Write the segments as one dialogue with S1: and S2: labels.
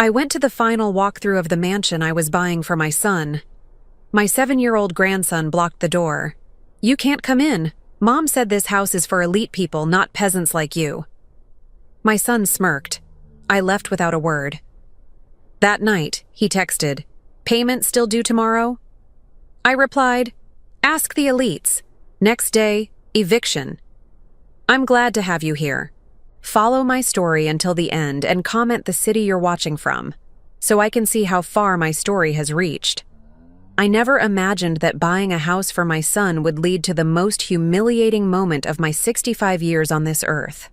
S1: I went to the final walkthrough of the mansion I was buying for my son. My 7-year-old grandson blocked the door. "You can't come in. Mom said this house is for elite people, not peasants like you." My son smirked. I left without a word. That night, he texted, "Payment still due tomorrow?" I replied, "Ask the elites." Next day, eviction. I'm glad to have you here. Follow my story until the end and comment the city you're watching from, so I can see how far my story has reached. I never imagined that buying a house for my son would lead to the most humiliating moment of my 65 years on this earth.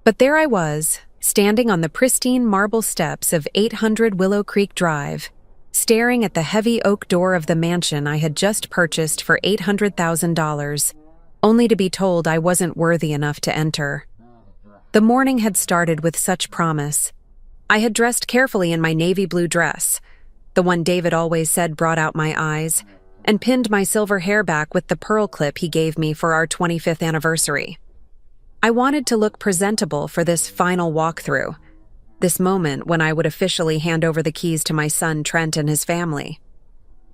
S1: But there I was, standing on the pristine marble steps of 800 Willow Creek Drive, staring at the heavy oak door of the mansion I had just purchased for $800,000, only to be told I wasn't worthy enough to enter. The morning had started with such promise. I had dressed carefully in my navy blue dress, the one David always said brought out my eyes, and pinned my silver hair back with the pearl clip he gave me for our 25th anniversary. I wanted to look presentable for this final walkthrough, this moment when I would officially hand over the keys to my son Trent and his family.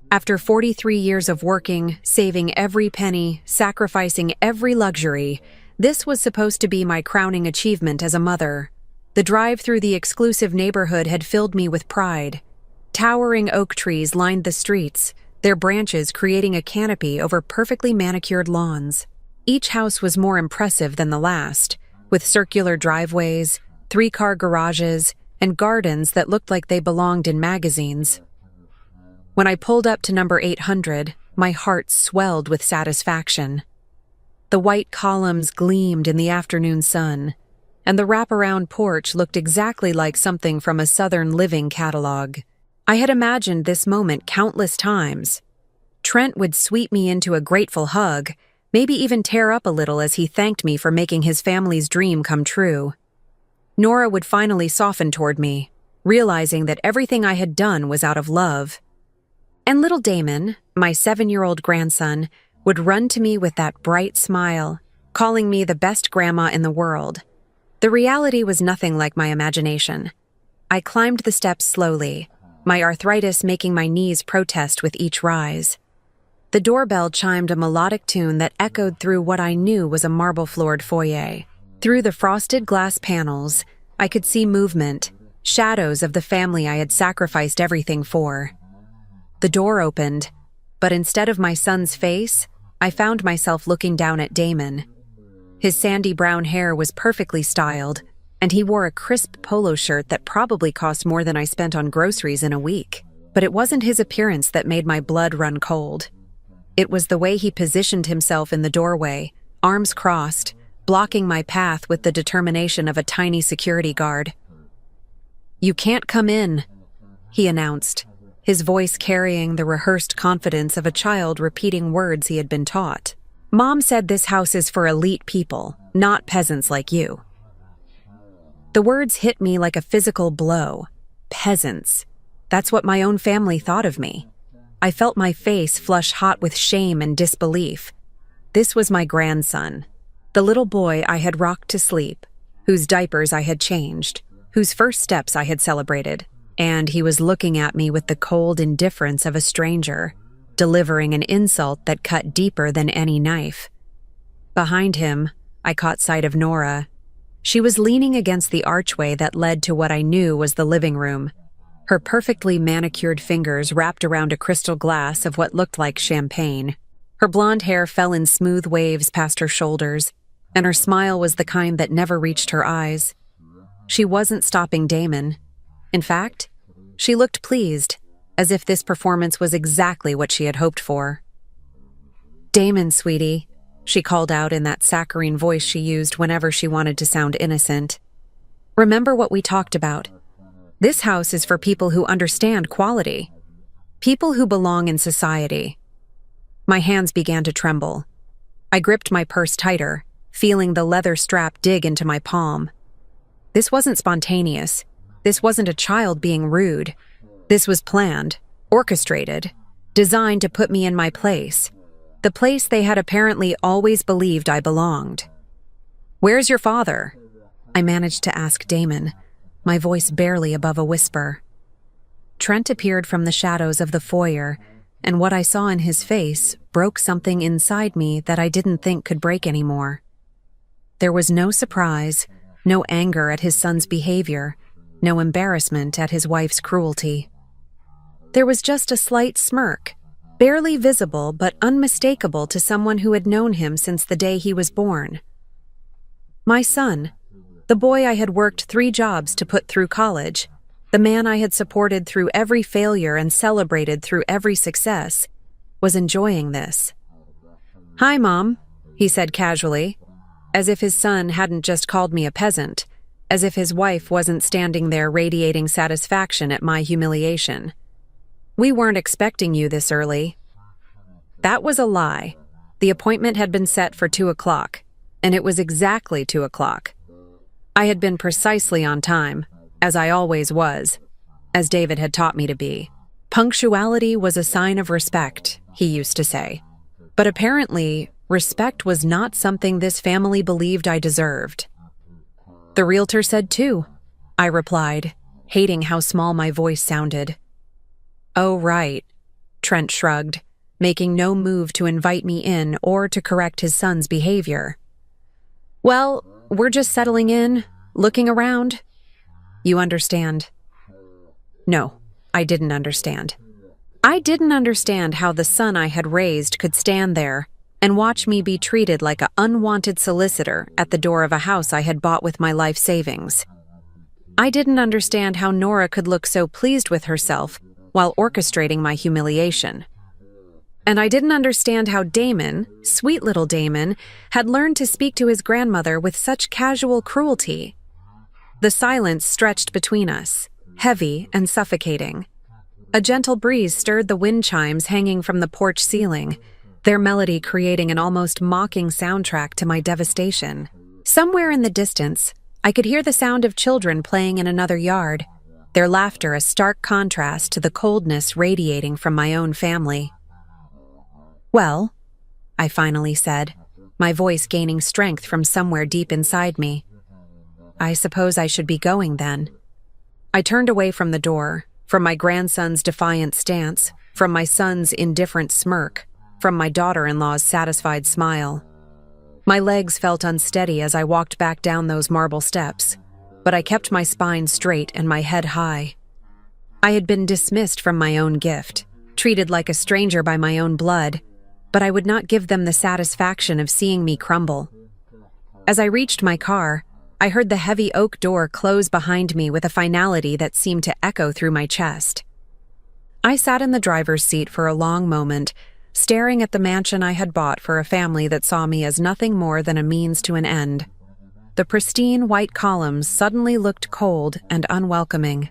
S1: After 43 years of working, saving every penny, sacrificing every luxury, this was supposed to be my crowning achievement as a mother. The drive through the exclusive neighborhood had filled me with pride. Towering oak trees lined the streets, their branches creating a canopy over perfectly manicured lawns. Each house was more impressive than the last, with circular driveways, 3-car garages, and gardens that looked like they belonged in magazines. When I pulled up to number 800, my heart swelled with satisfaction. The white columns gleamed in the afternoon sun, and the wraparound porch looked exactly like something from a Southern Living catalog. I had imagined this moment countless times. Trent would sweep me into a grateful hug, maybe even tear up a little as he thanked me for making his family's dream come true. Nora would finally soften toward me, realizing that everything I had done was out of love. And little Damon, my 7-year-old grandson, would run to me with that bright smile, calling me the best grandma in the world. The reality was nothing like my imagination. I climbed the steps slowly, my arthritis making my knees protest with each rise. The doorbell chimed a melodic tune that echoed through what I knew was a marble-floored foyer. Through the frosted glass panels, I could see movement, shadows of the family I had sacrificed everything for. The door opened, but instead of my son's face, I found myself looking down at Damon. His sandy brown hair was perfectly styled, and he wore a crisp polo shirt that probably cost more than I spent on groceries in a week. But it wasn't his appearance that made my blood run cold. It was the way he positioned himself in the doorway, arms crossed, blocking my path with the determination of a tiny security guard. "You can't come in," he announced, his voice carrying the rehearsed confidence of a child repeating words he had been taught. "Mom said this house is for elite people, not peasants like you." The words hit me like a physical blow. Peasants. That's what my own family thought of me. I felt my face flush hot with shame and disbelief. This was my grandson, the little boy I had rocked to sleep, whose diapers I had changed, whose first steps I had celebrated, and he was looking at me with the cold indifference of a stranger, delivering an insult that cut deeper than any knife. Behind him, I caught sight of Nora. She was leaning against the archway that led to what I knew was the living room, her perfectly manicured fingers wrapped around a crystal glass of what looked like champagne. Her blonde hair fell in smooth waves past her shoulders, and her smile was the kind that never reached her eyes. She wasn't stopping Damon. In fact, she looked pleased, as if this performance was exactly what she had hoped for. "Damon, sweetie," she called out in that saccharine voice she used whenever she wanted to sound innocent. "Remember what we talked about. This house is for people who understand quality, people who belong in society." My hands began to tremble. I gripped my purse tighter, feeling the leather strap dig into my palm. This wasn't spontaneous. This wasn't a child being rude. This was planned, orchestrated, designed to put me in my place, the place they had apparently always believed I belonged. "Where's your father?" I managed to ask Damon, my voice barely above a whisper. Trent appeared from the shadows of the foyer, and what I saw in his face broke something inside me that I didn't think could break anymore. There was no surprise, no anger at his son's behavior, no embarrassment at his wife's cruelty. There was just a slight smirk, barely visible but unmistakable to someone who had known him since the day he was born. My son, the boy I had worked 3 jobs to put through college, the man I had supported through every failure and celebrated through every success, was enjoying this. "Hi, Mom," he said casually, as if his son hadn't just called me a peasant, as if his wife wasn't standing there radiating satisfaction at my humiliation. "We weren't expecting you this early." That was a lie. The appointment had been set for 2 o'clock, and it was exactly 2 o'clock. I had been precisely on time, as I always was, as David had taught me to be. Punctuality was a sign of respect, he used to say. But apparently, respect was not something this family believed I deserved. "The realtor said 2, I replied, hating how small my voice sounded. "Oh, right," Trent shrugged, making no move to invite me in or to correct his son's behavior. "Well, we're just settling in, looking around. You understand?" No, I didn't understand. I didn't understand how the son I had raised could stand there and watch me be treated like an unwanted solicitor at the door of a house I had bought with my life savings. I didn't understand how Nora could look so pleased with herself while orchestrating my humiliation. And I didn't understand how Damon, sweet little Damon, had learned to speak to his grandmother with such casual cruelty. The silence stretched between us, heavy and suffocating. A gentle breeze stirred the wind chimes hanging from the porch ceiling, their melody creating an almost mocking soundtrack to my devastation. Somewhere in the distance, I could hear the sound of children playing in another yard, their laughter a stark contrast to the coldness radiating from my own family. "Well," I finally said, my voice gaining strength from somewhere deep inside me. "I suppose I should be going then." I turned away from the door, from my grandson's defiant stance, from my son's indifferent smirk, from my daughter-in-law's satisfied smile. My legs felt unsteady as I walked back down those marble steps, but I kept my spine straight and my head high. I had been dismissed from my own gift, treated like a stranger by my own blood, but I would not give them the satisfaction of seeing me crumble. As I reached my car, I heard the heavy oak door close behind me with a finality that seemed to echo through my chest. I sat in the driver's seat for a long moment, staring at the mansion I had bought for a family that saw me as nothing more than a means to an end. The pristine white columns suddenly looked cold and unwelcoming.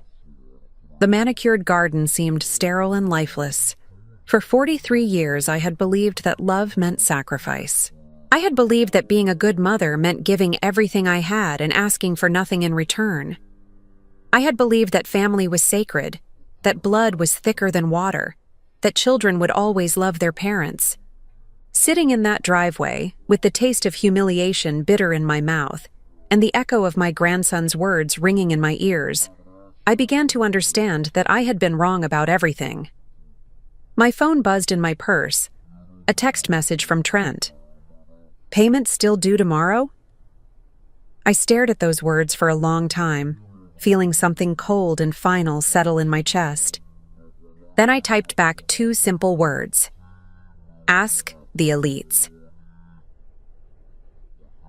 S1: The manicured garden seemed sterile and lifeless. For 43 years, I had believed that love meant sacrifice. I had believed that being a good mother meant giving everything I had and asking for nothing in return. I had believed that family was sacred, that blood was thicker than water, that children would always love their parents. Sitting in that driveway, with the taste of humiliation bitter in my mouth, and the echo of my grandson's words ringing in my ears, I began to understand that I had been wrong about everything. My phone buzzed in my purse, a text message from Trent. "Payment still due tomorrow?" I stared at those words for a long time, feeling something cold and final settle in my chest. Then I typed back 2 simple words. "Ask the elites."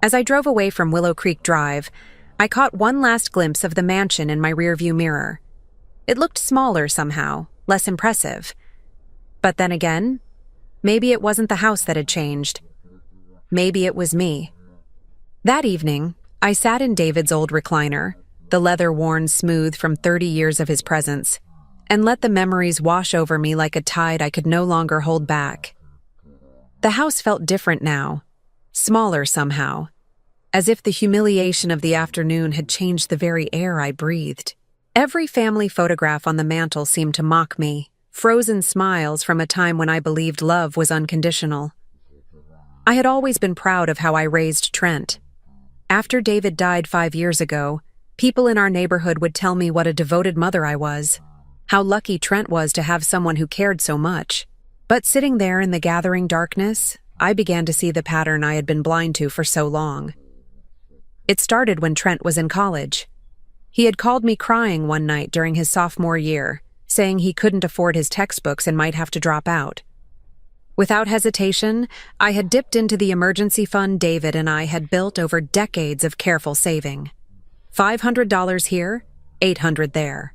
S1: As I drove away from Willow Creek Drive, I caught one last glimpse of the mansion in my rearview mirror. It looked smaller somehow, less impressive. But then again, maybe it wasn't the house that had changed. Maybe it was me. That evening, I sat in David's old recliner, the leather worn smooth from 30 years of his presence, and let the memories wash over me like a tide I could no longer hold back. The house felt different now, smaller somehow, as if the humiliation of the afternoon had changed the very air I breathed. Every family photograph on the mantel seemed to mock me, frozen smiles from a time when I believed love was unconditional. I had always been proud of how I raised Trent. After David died 5 years ago, People in our neighborhood would tell me what a devoted mother I was, how lucky Trent was to have someone who cared so much. But sitting there in the gathering darkness, I began to see the pattern I had been blind to for so long. It started when Trent was in college. He had called me crying one night during his sophomore year, saying he couldn't afford his textbooks and might have to drop out. Without hesitation, I had dipped into the emergency fund David and I had built over decades of careful saving. $500 here, $800 there.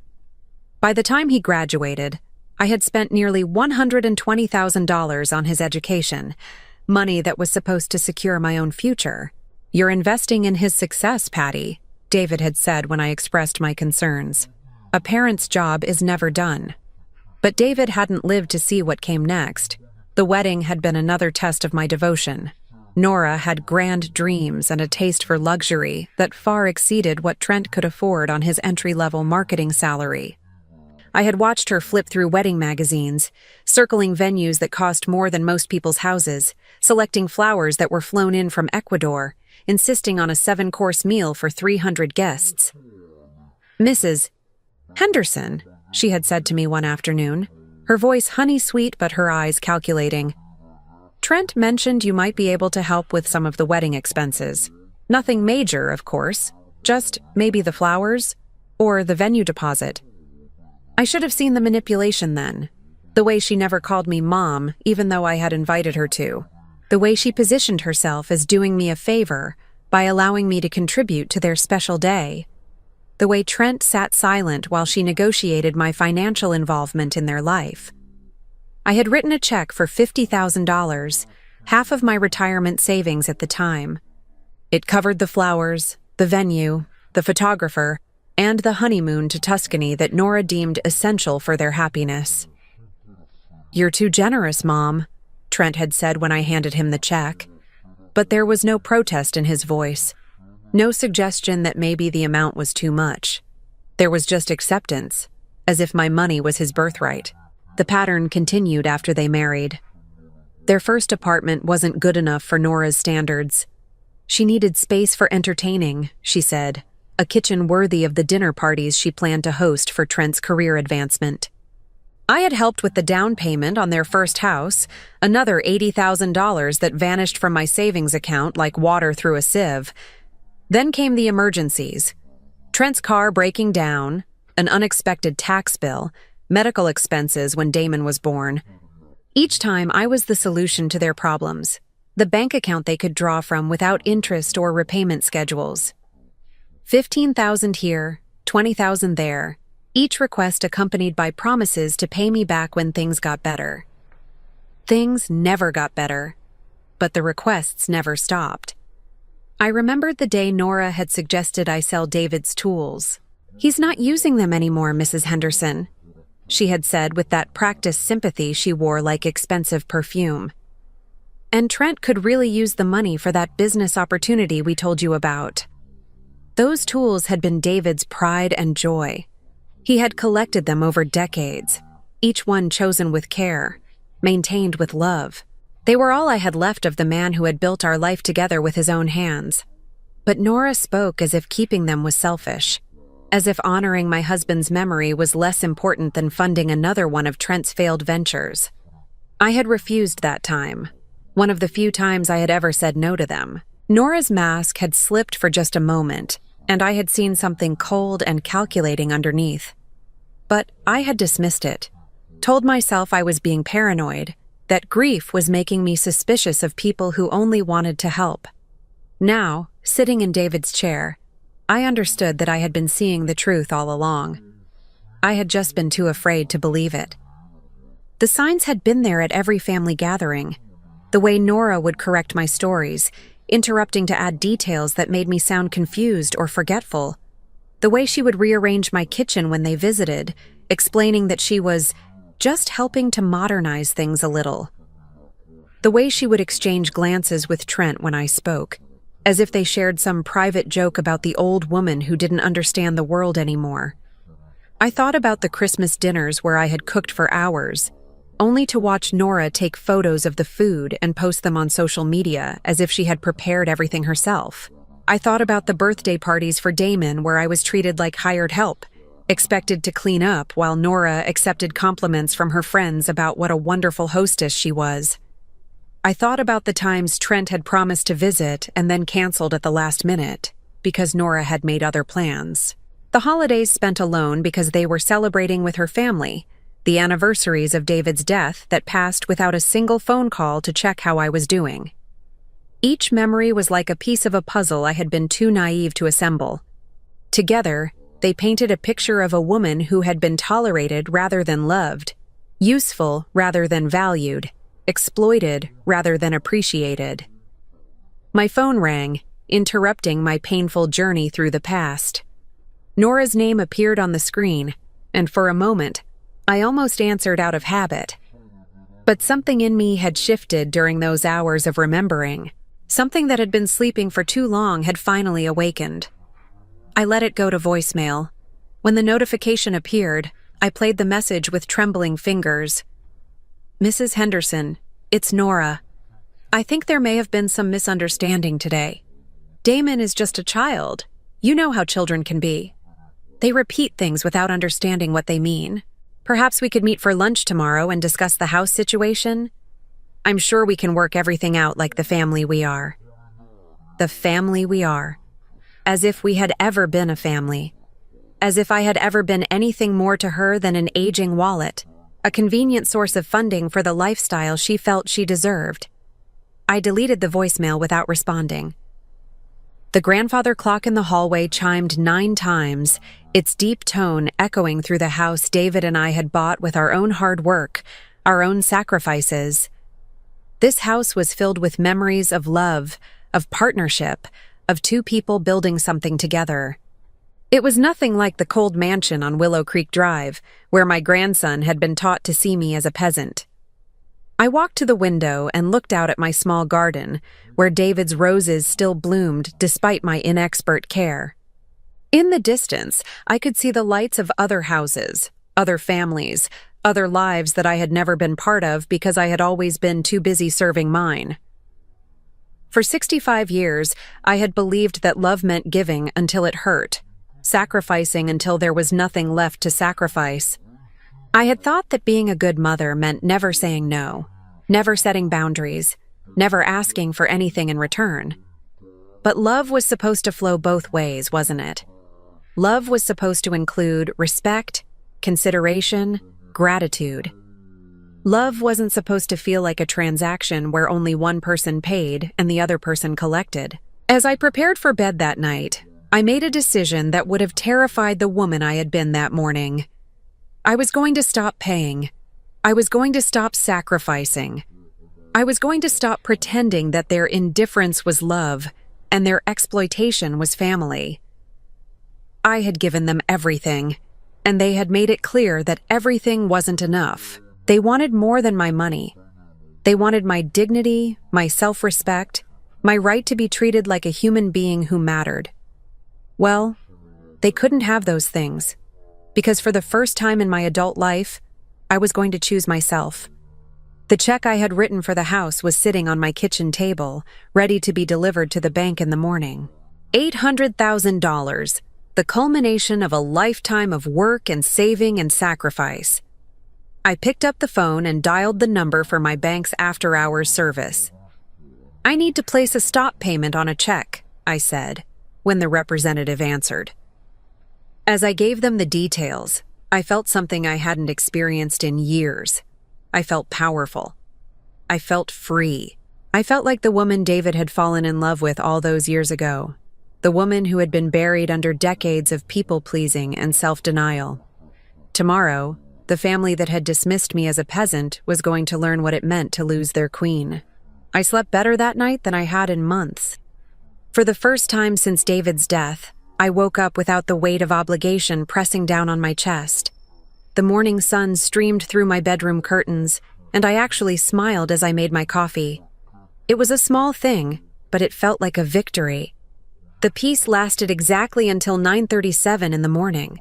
S1: By the time he graduated, I had spent nearly $120,000 on his education, money that was supposed to secure my own future. "You're investing in his success, Patty," David had said when I expressed my concerns. "A parent's job is never done." But David hadn't lived to see what came next. The wedding had been another test of my devotion. Nora had grand dreams and a taste for luxury that far exceeded what Trent could afford on his entry-level marketing salary. I had watched her flip through wedding magazines, circling venues that cost more than most people's houses, selecting flowers that were flown in from Ecuador, insisting on a 7-course meal for 300 guests. "Mrs. Henderson," she had said to me one afternoon, her voice honey-sweet but her eyes calculating. "Trent mentioned you might be able to help with some of the wedding expenses. Nothing major, of course, just maybe the flowers or the venue deposit." I should have seen the manipulation then. The way she never called me Mom, even though I had invited her to. The way she positioned herself as doing me a favor by allowing me to contribute to their special day. The way Trent sat silent while she negotiated my financial involvement in their life. I had written a check for $50,000, half of my retirement savings at the time. It covered the flowers, the venue, the photographer, and the honeymoon to Tuscany that Nora deemed essential for their happiness. "You're too generous, Mom," Trent had said when I handed him the check. But there was no protest in his voice, no suggestion that maybe the amount was too much. There was just acceptance, as if my money was his birthright. The pattern continued after they married. Their first apartment wasn't good enough for Nora's standards. She needed space for entertaining, she said, a kitchen worthy of the dinner parties she planned to host for Trent's career advancement. I had helped with the down payment on their first house, another $80,000 that vanished from my savings account like water through a sieve. Then came the emergencies. Trent's car breaking down, an unexpected tax bill, medical expenses when Damon was born. Each time I was the solution to their problems, the bank account they could draw from without interest or repayment schedules. $15,000 here, $20,000 there, each request accompanied by promises to pay me back when things got better. Things never got better, but the requests never stopped. I remembered the day Nora had suggested I sell David's tools. "He's not using them anymore, Mrs. Henderson," she had said with that practiced sympathy she wore like expensive perfume. "And Trent could really use the money for that business opportunity we told you about." Those tools had been David's pride and joy. He had collected them over decades, each one chosen with care, maintained with love. They were all I had left of the man who had built our life together with his own hands. But Nora spoke as if keeping them was selfish, as if honoring my husband's memory was less important than funding another one of Trent's failed ventures. I had refused that time, one of the few times I had ever said no to them. Nora's mask had slipped for just a moment, and I had seen something cold and calculating underneath. But I had dismissed it, told myself I was being paranoid, that grief was making me suspicious of people who only wanted to help. Now, sitting in David's chair, I understood that I had been seeing the truth all along. I had just been too afraid to believe it. The signs had been there at every family gathering. The way Nora would correct my stories, interrupting to add details that made me sound confused or forgetful. The way she would rearrange my kitchen when they visited, explaining that she was just helping to modernize things a little. The way she would exchange glances with Trent when I spoke, as if they shared some private joke about the old woman who didn't understand the world anymore. I thought about the Christmas dinners where I had cooked for hours, only to watch Nora take photos of the food and post them on social media as if she had prepared everything herself. I thought about the birthday parties for Damon where I was treated like hired help, expected to clean up while Nora accepted compliments from her friends about what a wonderful hostess she was. I thought about the times Trent had promised to visit and then canceled at the last minute because Nora had made other plans. The holidays spent alone because they were celebrating with her family, the anniversaries of David's death that passed without a single phone call to check how I was doing. Each memory was like a piece of a puzzle I had been too naive to assemble. Together, they painted a picture of a woman who had been tolerated rather than loved, useful rather than valued, exploited rather than appreciated. My phone rang, interrupting my painful journey through the past. Nora's name appeared on the screen, and for a moment, I almost answered out of habit. But something in me had shifted during those hours of remembering. Something that had been sleeping for too long had finally awakened. I let it go to voicemail. When the notification appeared, I played the message with trembling fingers. Mrs. Henderson, it's Nora. I think there may have been some misunderstanding today. Damon is just a child. You know how children can be. They repeat things without understanding what they mean. Perhaps we could meet for lunch tomorrow and discuss the house situation? I'm sure we can work everything out like the family we are. The family we are. As if we had ever been a family. As if I had ever been anything more to her than an aging wallet, a convenient source of funding for the lifestyle she felt she deserved. I deleted the voicemail without responding. The grandfather clock in the hallway chimed 9 times, its deep tone echoing through the house David and I had bought with our own hard work, our own sacrifices. This house was filled with memories of love, of partnership, of 2 people building something together. It was nothing like the cold mansion on Willow Creek Drive, where my grandson had been taught to see me as a peasant. I walked to the window and looked out at my small garden, where David's roses still bloomed despite my inexpert care. In the distance, I could see the lights of other houses, other families, other lives that I had never been part of because I had always been too busy serving mine. For 65 years, I had believed that love meant giving until it hurt, sacrificing until there was nothing left to sacrifice. I had thought that being a good mother meant never saying no, never setting boundaries, never asking for anything in return. But love was supposed to flow both ways, wasn't it? Love was supposed to include respect, consideration, gratitude. Love wasn't supposed to feel like a transaction where only one person paid and the other person collected. As I prepared for bed that night, I made a decision that would have terrified the woman I had been that morning. I was going to stop paying. I was going to stop sacrificing. I was going to stop pretending that their indifference was love and their exploitation was family. I had given them everything, and they had made it clear that everything wasn't enough. They wanted more than my money. They wanted my dignity, my self-respect, my right to be treated like a human being who mattered. Well, they couldn't have those things, because for the first time in my adult life, I was going to choose myself. The check I had written for the house was sitting on my kitchen table, ready to be delivered to the bank in the morning. $800,000, the culmination of a lifetime of work and saving and sacrifice. I picked up the phone and dialed the number for my bank's after-hours service. "I need to place a stop payment on a check," I said, when the representative answered. As I gave them the details, I felt something I hadn't experienced in years. I felt powerful. I felt free. I felt like the woman David had fallen in love with all those years ago, the woman who had been buried under decades of people-pleasing and self-denial. Tomorrow, the family that had dismissed me as a peasant was going to learn what it meant to lose their queen. I slept better that night than I had in months. For the first time since David's death, I woke up without the weight of obligation pressing down on my chest. The morning sun streamed through my bedroom curtains, and I actually smiled as I made my coffee. It was a small thing, but it felt like a victory. The peace lasted exactly until 9:37 in the morning.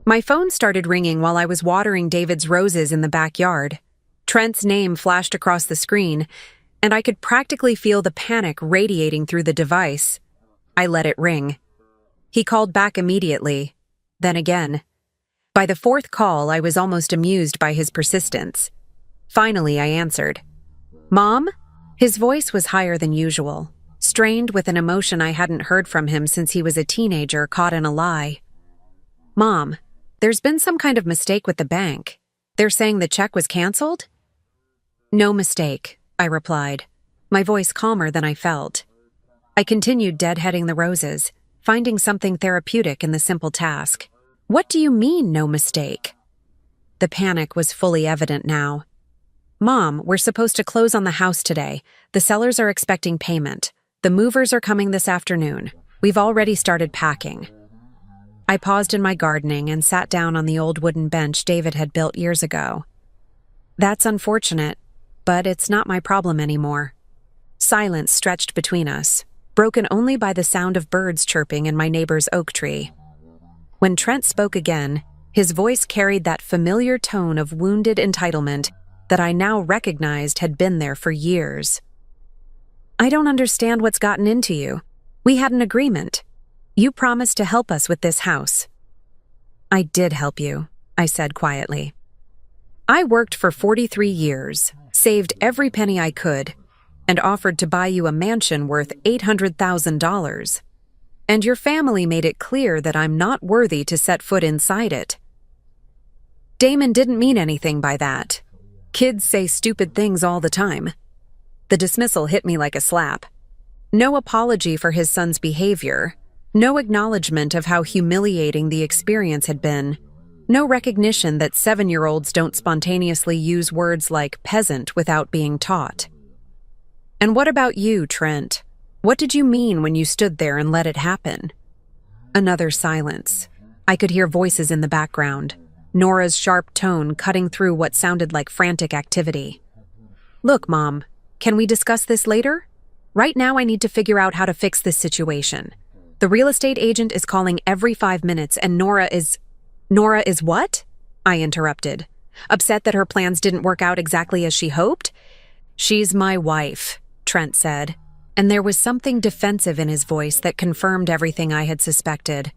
S1: My phone started ringing while I was watering David's roses in the backyard. Trent's name flashed across the screen, and I could practically feel the panic radiating through the device. I let it ring. He called back immediately, then again. By the fourth call, I was almost amused by his persistence. Finally, I answered. "Mom?" His voice was higher than usual, strained with an emotion I hadn't heard from him since he was a teenager caught in a lie. "Mom, there's been some kind of mistake with the bank. They're saying the check was canceled?" "No mistake," I replied, my voice calmer than I felt. I continued deadheading the roses, finding something therapeutic in the simple task. "What do you mean, no mistake?" The panic was fully evident now. "Mom, we're supposed to close on the house today. The sellers are expecting payment. The movers are coming this afternoon. We've already started packing." I paused in my gardening and sat down on the old wooden bench David had built years ago. "That's unfortunate, but it's not my problem anymore." Silence stretched between us, broken only by the sound of birds chirping in my neighbor's oak tree. When Trent spoke again, his voice carried that familiar tone of wounded entitlement that I now recognized had been there for years. "I don't understand what's gotten into you. We had an agreement. You promised to help us with this house." "I did help you," I said quietly. "I worked for 43 years, saved every penny I could, and offered to buy you a mansion worth $800,000. And your family made it clear that I'm not worthy to set foot inside it." Damon didn't mean anything by that. Kids say stupid things all the time. The dismissal hit me like a slap. No apology for his son's behavior, no acknowledgement of how humiliating the experience had been, no recognition that 7-year-olds don't spontaneously use words like peasant without being taught. "And what about you, Trent? What did you mean when you stood there and let it happen?" Another silence. I could hear voices in the background, Nora's sharp tone cutting through what sounded like frantic activity. "Look, Mom, can we discuss this later? Right now I need to figure out how to fix this situation. The real estate agent is calling every 5 minutes and Nora is what?" I interrupted, upset that her plans didn't work out exactly as she hoped. "She's my wife," Trent said, and there was something defensive in his voice that confirmed everything I had suspected.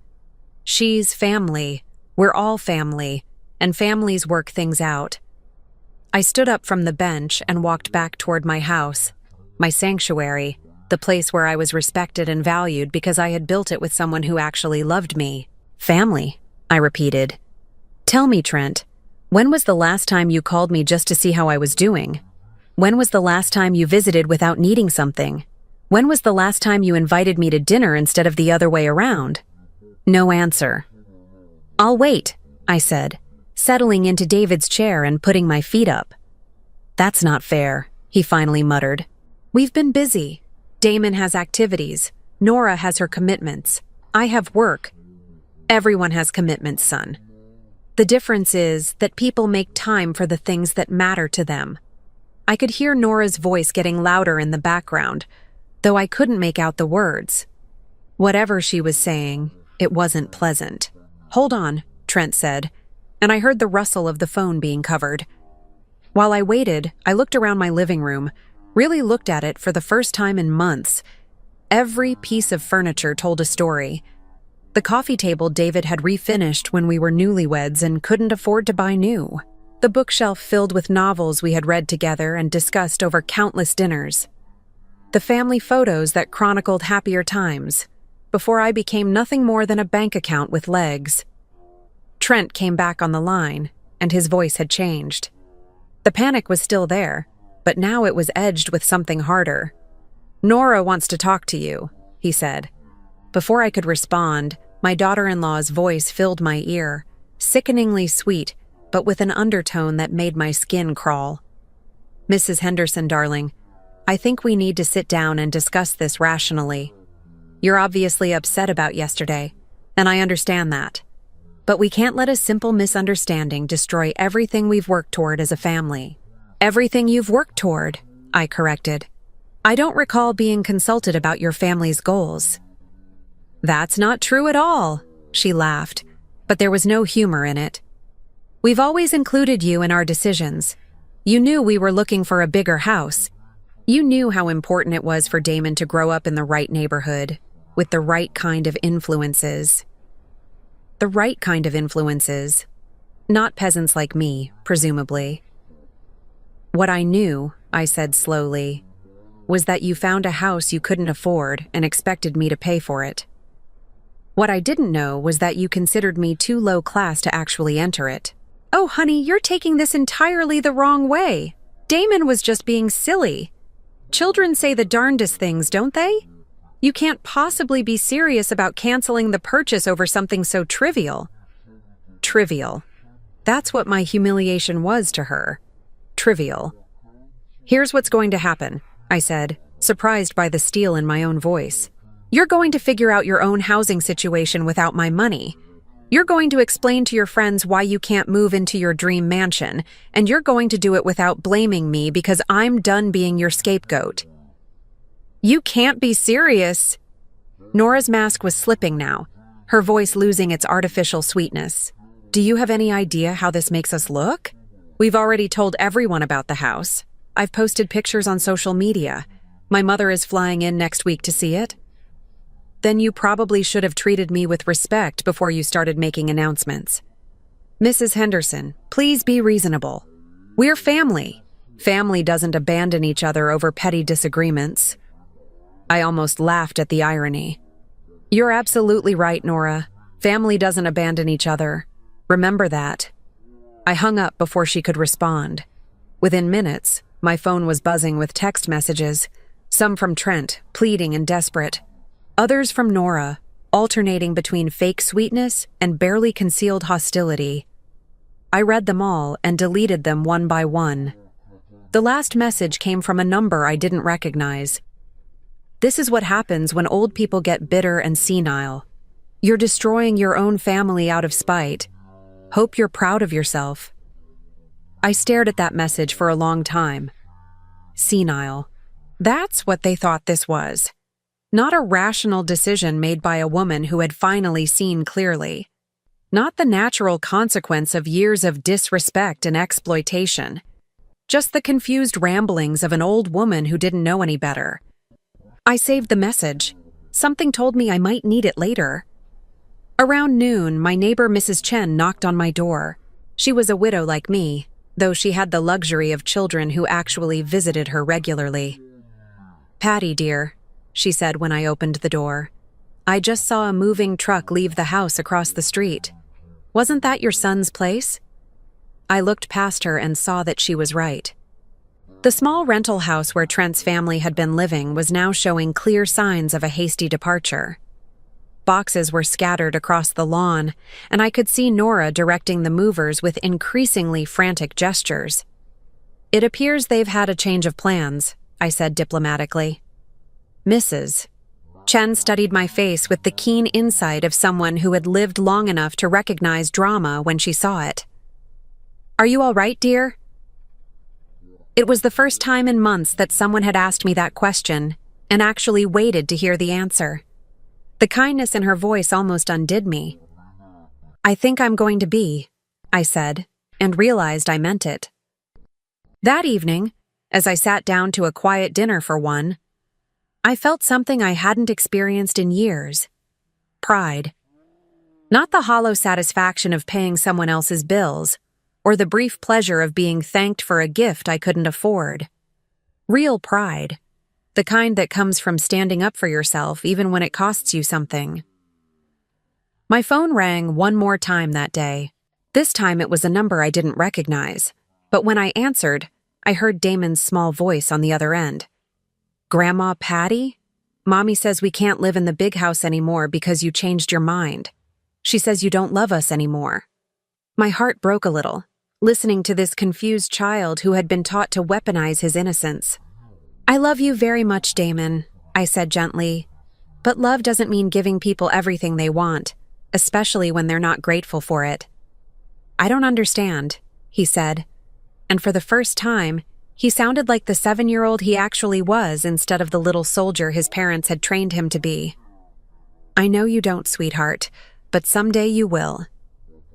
S1: "She's family. We're all family, and families work things out." I stood up from the bench and walked back toward my house, my sanctuary, the place where I was respected and valued because I had built it with someone who actually loved me. "Family," I repeated. "Tell me, Trent, when was the last time you called me just to see how I was doing? When was the last time you visited without needing something? When was the last time you invited me to dinner instead of the other way around?" No answer. "I'll wait," I said, settling into David's chair and putting my feet up. "That's not fair," he finally muttered. "We've been busy. Damon has activities. Nora has her commitments. I have work. Everyone has commitments, son. The difference is that people make time for the things that matter to them." I could hear Nora's voice getting louder in the background, though I couldn't make out the words. Whatever she was saying, it wasn't pleasant. "Hold on," Trent said, and I heard the rustle of the phone being covered. While I waited, I looked around my living room, really looked at it for the first time in months. Every piece of furniture told a story. The coffee table David had refinished when we were newlyweds and couldn't afford to buy new. The bookshelf filled with novels we had read together and discussed over countless dinners. The family photos that chronicled happier times, before I became nothing more than a bank account with legs. Trent came back on the line, and his voice had changed. The panic was still there, but now it was edged with something harder. "Nora wants to talk to you," he said. Before I could respond, my daughter-in-law's voice filled my ear, sickeningly sweet, but with an undertone that made my skin crawl. "Mrs. Henderson, darling, I think we need to sit down and discuss this rationally. You're obviously upset about yesterday, and I understand that. But we can't let a simple misunderstanding destroy everything we've worked toward as a family." "Everything you've worked toward," I corrected. "I don't recall being consulted about your family's goals." "That's not true at all," she laughed, but there was no humor in it. "We've always included you in our decisions. You knew we were looking for a bigger house. You knew how important it was for Damon to grow up in the right neighborhood. with the right kind of influences. The right kind of influences. Not peasants like me, presumably. What I knew, I said slowly, was that you found a house you couldn't afford and expected me to pay for it. What I didn't know was that you considered me too low class to actually enter it. Oh, honey, you're taking this entirely the wrong way. Damon was just being silly. Children say the darndest things, don't they? You can't possibly be serious about canceling the purchase over something so trivial. Trivial. That's what my humiliation was to her. Trivial. Here's what's going to happen, I said, surprised by the steel in my own voice. You're going to figure out your own housing situation without my money. You're going to explain to your friends why you can't move into your dream mansion, and you're going to do it without blaming me because I'm done being your scapegoat. You can't be serious. Nora's mask was slipping now, her voice losing its artificial sweetness. Do you have any idea how this makes us look? We've already told everyone about the house. I've posted pictures on social media. My mother is flying in next week to see it. Then you probably should have treated me with respect before you started making announcements. Mrs. Henderson, please be reasonable. We're family. Family doesn't abandon each other over petty disagreements. I almost laughed at the irony. You're absolutely right, Nora. Family doesn't abandon each other. Remember that. I hung up before she could respond. Within minutes, my phone was buzzing with text messages, some from Trent, pleading and desperate. Others from Nora, alternating between fake sweetness and barely concealed hostility. I read them all and deleted them one by one. The last message came from a number I didn't recognize. This is what happens when old people get bitter and senile. You're destroying your own family out of spite. Hope you're proud of yourself. I stared at that message for a long time. Senile. That's what they thought this was. Not a rational decision made by a woman who had finally seen clearly. Not the natural consequence of years of disrespect and exploitation. Just the confused ramblings of an old woman who didn't know any better. I saved the message. Something told me I might need it later. Around noon, my neighbor Mrs. Chen knocked on my door. She was a widow like me, though she had the luxury of children who actually visited her regularly. Patty, dear, she said when I opened the door. I just saw a moving truck leave the house across the street. Wasn't that your son's place? I looked past her and saw that she was right. The small rental house where Trent's family had been living was now showing clear signs of a hasty departure. Boxes were scattered across the lawn, and I could see Nora directing the movers with increasingly frantic gestures. It appears they've had a change of plans, I said diplomatically. Mrs. Chen studied my face with the keen insight of someone who had lived long enough to recognize drama when she saw it. Are you all right, dear? It was the first time in months that someone had asked me that question and actually waited to hear the answer. The kindness in her voice almost undid me. I think I'm going to be, I said, and realized I meant it. That evening, as I sat down to a quiet dinner for one, I felt something I hadn't experienced in years. Pride. Not the hollow satisfaction of paying someone else's bills, or the brief pleasure of being thanked for a gift I couldn't afford. Real pride. The kind that comes from standing up for yourself even when it costs you something. My phone rang one more time that day. This time it was a number I didn't recognize, but when I answered, I heard Damon's small voice on the other end. Grandma Patty? Mommy says we can't live in the big house anymore because you changed your mind. She says you don't love us anymore. My heart broke a little, listening to this confused child who had been taught to weaponize his innocence. I love you very much, Damon, I said gently, but love doesn't mean giving people everything they want, especially when they're not grateful for it. I don't understand, he said, and for the first time, he sounded like the 7-year-old he actually was instead of the little soldier his parents had trained him to be. I know you don't, sweetheart, but someday you will.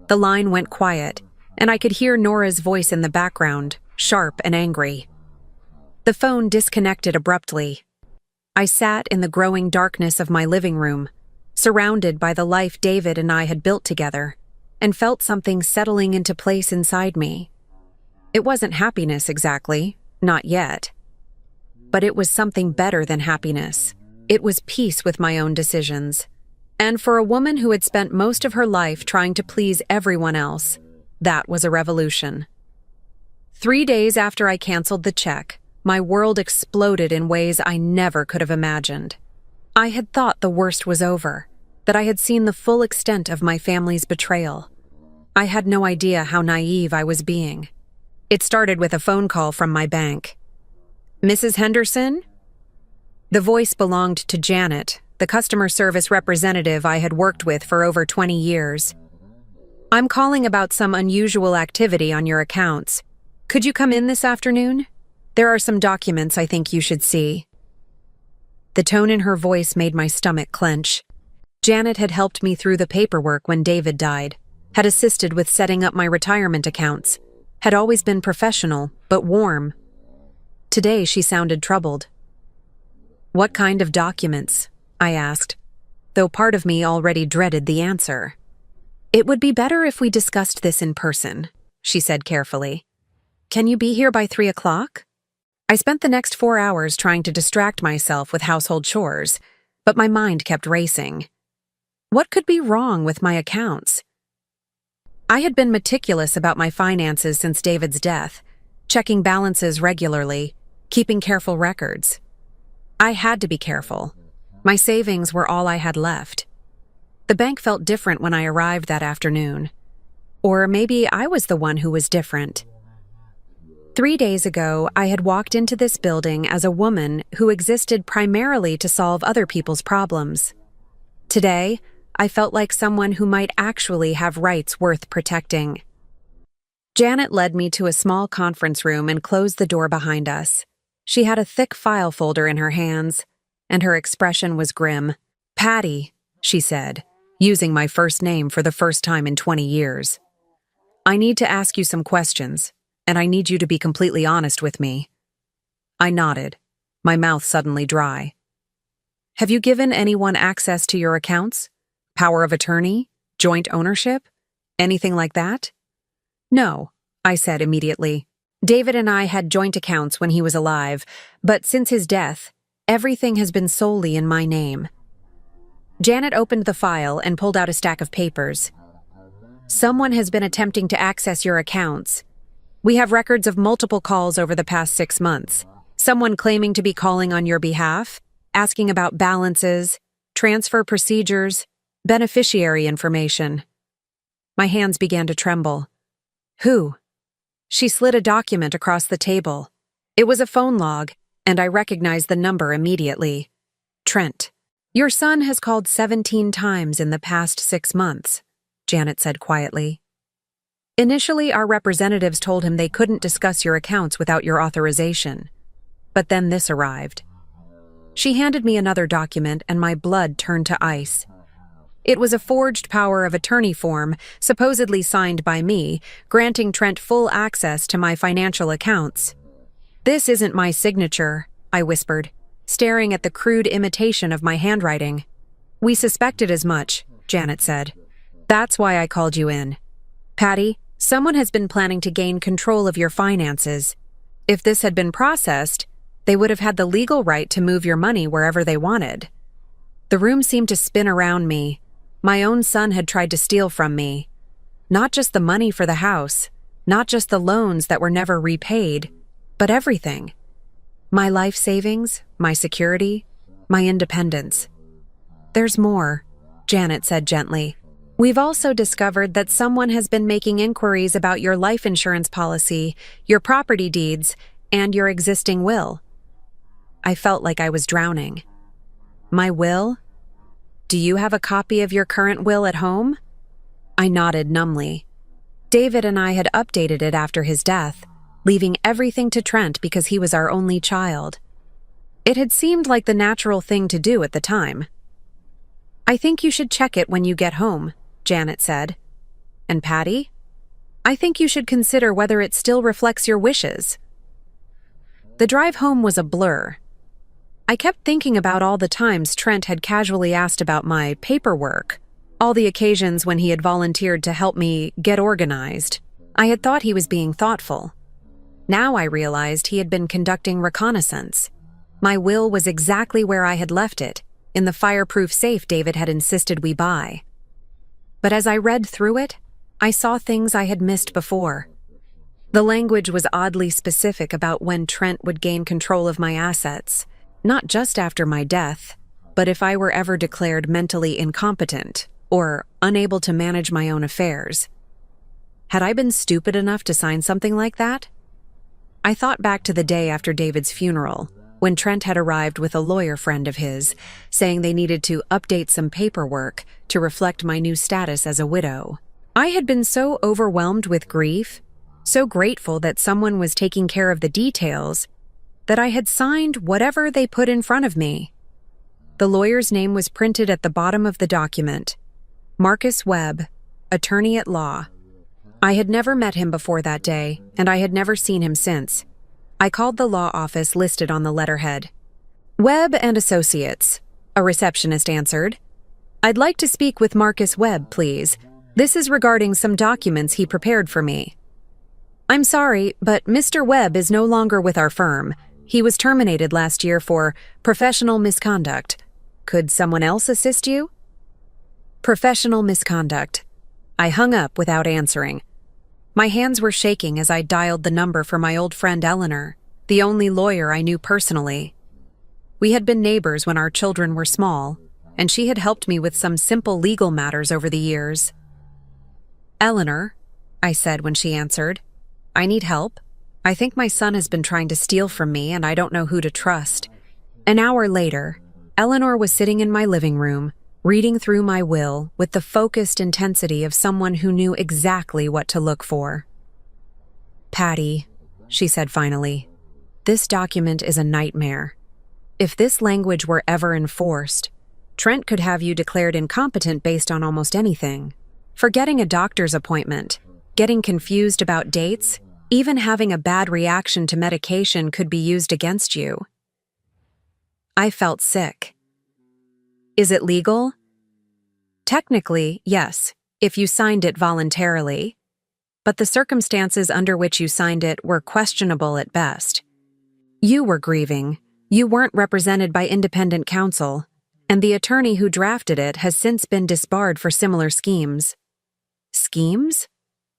S1: The line went quiet, and I could hear Nora's voice in the background, sharp and angry. The phone disconnected abruptly. I sat in the growing darkness of my living room, surrounded by the life David and I had built together, and felt something settling into place inside me. It wasn't happiness exactly, not yet. But it was something better than happiness. It was peace with my own decisions. And for a woman who had spent most of her life trying to please everyone else, that was a revolution. 3 days after I canceled the check, my world exploded in ways I never could have imagined. I had thought the worst was over, that I had seen the full extent of my family's betrayal. I had no idea how naive I was being. It started with a phone call from my bank. "Mrs. Henderson?" The voice belonged to Janet, the customer service representative I had worked with for over 20 years. "I'm calling about some unusual activity on your accounts. Could you come in this afternoon? There are some documents I think you should see." The tone in her voice made my stomach clench. Janet had helped me through the paperwork when David died, had assisted with setting up my retirement accounts, had always been professional, but warm. Today she sounded troubled. "What kind of documents?" I asked, though part of me already dreaded the answer. "It would be better if we discussed this in person," she said carefully. "Can you be here by 3 o'clock? I spent the next 4 hours trying to distract myself with household chores, but my mind kept racing. What could be wrong with my accounts? I had been meticulous about my finances since David's death, checking balances regularly, keeping careful records. I had to be careful. My savings were all I had left. The bank felt different when I arrived that afternoon. Or maybe I was the one who was different. 3 days ago, I had walked into this building as a woman who existed primarily to solve other people's problems. Today, I felt like someone who might actually have rights worth protecting. Janet led me to a small conference room and closed the door behind us. She had a thick file folder in her hands, and her expression was grim. "Patty," she said, using my first name for the first time in 20 years. "I need to ask you some questions, and I need you to be completely honest with me." I nodded, my mouth suddenly dry. "Have you given anyone access to your accounts? Power of attorney? Joint ownership? Anything like that?" "No," I said immediately. "David and I had joint accounts when he was alive, but since his death, everything has been solely in my name." Janet opened the file and pulled out a stack of papers. "Someone has been attempting to access your accounts. We have records of multiple calls over the past 6 months. Someone claiming to be calling on your behalf, asking about balances, transfer procedures, beneficiary information." My hands began to tremble. "Who?" She slid a document across the table. It was a phone log, and I recognized the number immediately. "Trent. Your son has called 17 times in the past 6 months, Janet said quietly. "Initially, our representatives told him they couldn't discuss your accounts without your authorization. But then this arrived." She handed me another document, and my blood turned to ice. It was a forged power of attorney form, supposedly signed by me, granting Trent full access to my financial accounts. "This isn't my signature," I whispered, staring at the crude imitation of my handwriting. "We suspected as much," Janet said. "That's why I called you in. Patty, someone has been planning to gain control of your finances. If this had been processed, they would have had the legal right to move your money wherever they wanted." The room seemed to spin around me. My own son had tried to steal from me. Not just the money for the house, not just the loans that were never repaid, but everything. My life savings, my security, my independence. "There's more," Janet said gently. "We've also discovered that someone has been making inquiries about your life insurance policy, your property deeds, and your existing will." I felt like I was drowning. "My will? Do you have a copy of your current will at home?" I nodded numbly. David and I had updated it after his death, leaving everything to Trent because he was our only child. It had seemed like the natural thing to do at the time. "I think you should check it when you get home," Janet said. "And Patty? I think you should consider whether it still reflects your wishes." The drive home was a blur. I kept thinking about all the times Trent had casually asked about my paperwork, all the occasions when he had volunteered to help me get organized. I had thought he was being thoughtful. Now I realized he had been conducting reconnaissance. My will was exactly where I had left it, in the fireproof safe David had insisted we buy. But as I read through it, I saw things I had missed before. The language was oddly specific about when Trent would gain control of my assets, not just after my death, but if I were ever declared mentally incompetent or unable to manage my own affairs. Had I been stupid enough to sign something like that? I thought back to the day after David's funeral, when Trent had arrived with a lawyer friend of his, saying they needed to update some paperwork to reflect my new status as a widow. I had been so overwhelmed with grief, so grateful that someone was taking care of the details, that I had signed whatever they put in front of me. The lawyer's name was printed at the bottom of the document: Marcus Webb, attorney at law. I had never met him before that day, and I had never seen him since. I called the law office listed on the letterhead. "Webb and Associates," a receptionist answered. "I'd like to speak with Marcus Webb, please. This is regarding some documents he prepared for me." "I'm sorry, but Mr. Webb is no longer with our firm. He was terminated last year for professional misconduct. Could someone else assist you?" Professional misconduct. I hung up without answering. My hands were shaking as I dialed the number for my old friend Eleanor, the only lawyer I knew personally. We had been neighbors when our children were small, and she had helped me with some simple legal matters over the years. "Eleanor," I said when she answered, "I need help. I think my son has been trying to steal from me, and I don't know who to trust." An hour later, Eleanor was sitting in my living room, reading through my will with the focused intensity of someone who knew exactly what to look for. "Patty," she said finally, "this document is a nightmare. If this language were ever enforced, Trent could have you declared incompetent based on almost anything. Forgetting a doctor's appointment, getting confused about dates, even having a bad reaction to medication could be used against you." I felt sick. "Is it legal?" "Technically, yes, if you signed it voluntarily. But the circumstances under which you signed it were questionable at best. You were grieving, you weren't represented by independent counsel, and the attorney who drafted it has since been disbarred for similar schemes." "Schemes?"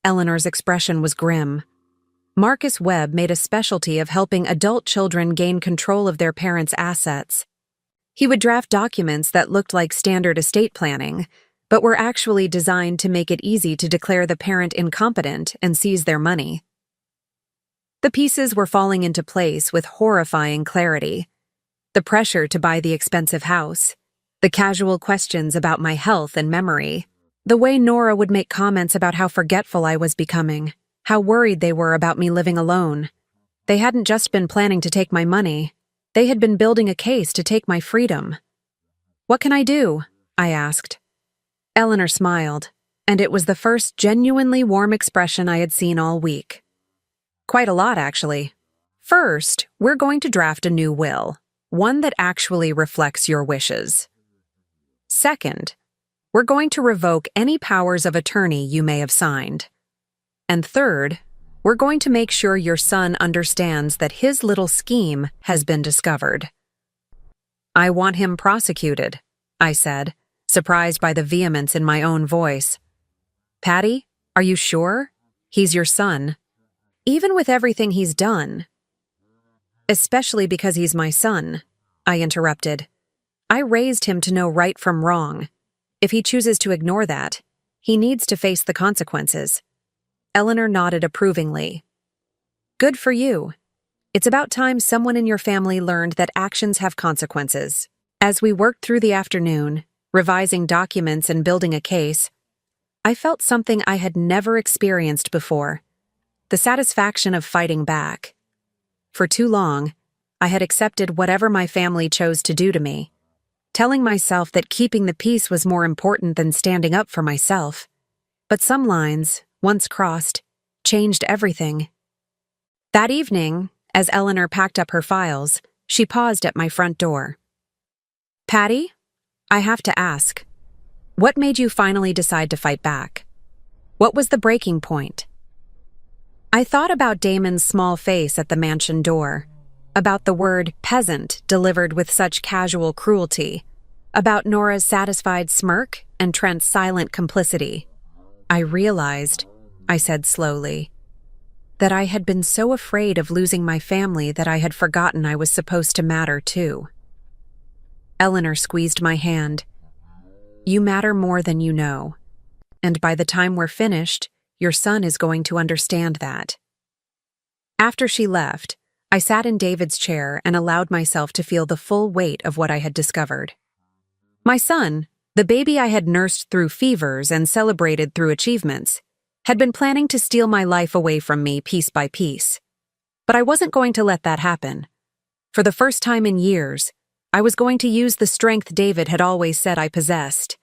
S1: Eleanor's expression was grim. Marcus Webb made a specialty of helping adult children gain control of their parents' assets. He would draft documents that looked like standard estate planning, but were actually designed to make it easy to declare the parent incompetent and seize their money. The pieces were falling into place with horrifying clarity. The pressure to buy the expensive house, the casual questions about my health and memory, the way Nora would make comments about how forgetful I was becoming, how worried they were about me living alone. They hadn't just been planning to take my money. They had been building a case to take my freedom. "What can I do?" I asked. Eleanor smiled, and it was the first genuinely warm expression I had seen all week. "Quite a lot, actually. First, we're going to draft a new will, one that actually reflects your wishes. Second, we're going to revoke any powers of attorney you may have signed. And third, we're going to make sure your son understands that his little scheme has been discovered." "I want him prosecuted," I said, surprised by the vehemence in my own voice. "Patty, are you sure? He's your son. Even with everything he's done." "Especially because he's my son," I interrupted. "I raised him to know right from wrong. If he chooses to ignore that, he needs to face the consequences." Eleanor nodded approvingly. "Good for you. It's about time someone in your family learned that actions have consequences." As we worked through the afternoon, revising documents and building a case, I felt something I had never experienced before: the satisfaction of fighting back. For too long, I had accepted whatever my family chose to do to me, telling myself that keeping the peace was more important than standing up for myself. But some lines, once crossed, changed everything. That evening, as Eleanor packed up her files, She paused at my front door. "Patty, I have to ask, what made you finally decide to fight back? What was the breaking point?" I thought about Damon's small face at the mansion door, about the word peasant delivered with such casual cruelty, about Nora's satisfied smirk and Trent's silent complicity. I realized, I said slowly, that I had been so afraid of losing my family that I had forgotten I was supposed to matter too. Eleanor squeezed my hand. "You matter more than you know. And by the time we're finished, your son is going to understand that." After she left, I sat in David's chair and allowed myself to feel the full weight of what I had discovered. My son, the baby I had nursed through fevers and celebrated through achievements, had been planning to steal my life away from me piece by piece. But I wasn't going to let that happen. For the first time in years, I was going to use the strength David had always said I possessed.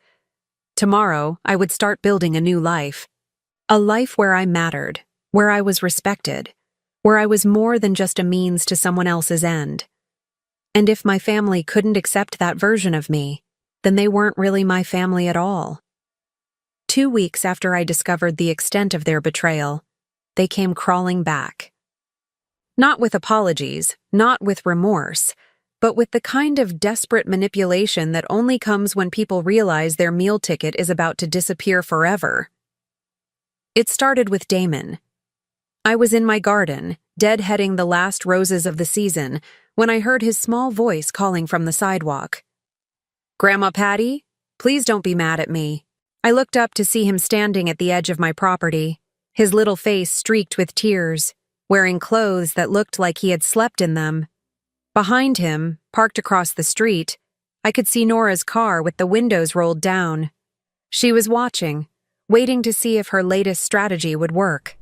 S1: Tomorrow, I would start building a new life. A life where I mattered, where I was respected, where I was more than just a means to someone else's end. And if my family couldn't accept that version of me, then they weren't really my family at all. 2 weeks after I discovered the extent of their betrayal, they came crawling back. Not with apologies, not with remorse, but with the kind of desperate manipulation that only comes when people realize their meal ticket is about to disappear forever. It started with Damon. I was in my garden, deadheading the last roses of the season, when I heard his small voice calling from the sidewalk. "Grandma Patty, please don't be mad at me." I looked up to see him standing at the edge of my property, his little face streaked with tears, wearing clothes that looked like he had slept in them. Behind him, parked across the street, I could see Nora's car with the windows rolled down. She was watching, waiting to see if her latest strategy would work.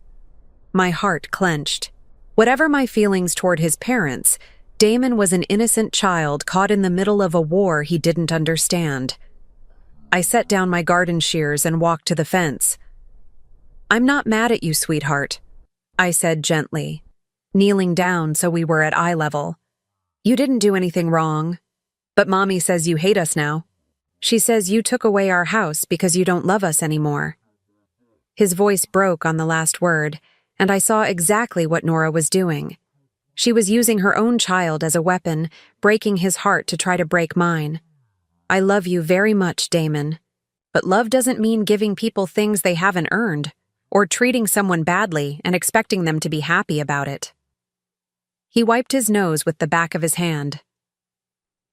S1: My heart clenched. Whatever my feelings toward his parents, Damon was an innocent child caught in the middle of a war he didn't understand. I set down my garden shears and walked to the fence. "I'm not mad at you, sweetheart," I said gently, kneeling down so we were at eye level. "You didn't do anything wrong. But Mommy says you hate us now. She says you took away our house because you don't love us anymore." His voice broke on the last word, and I saw exactly what Nora was doing. She was using her own child as a weapon, breaking his heart to try to break mine. "I love you very much, Damon. But love doesn't mean giving people things they haven't earned, or treating someone badly and expecting them to be happy about it." He wiped his nose with the back of his hand.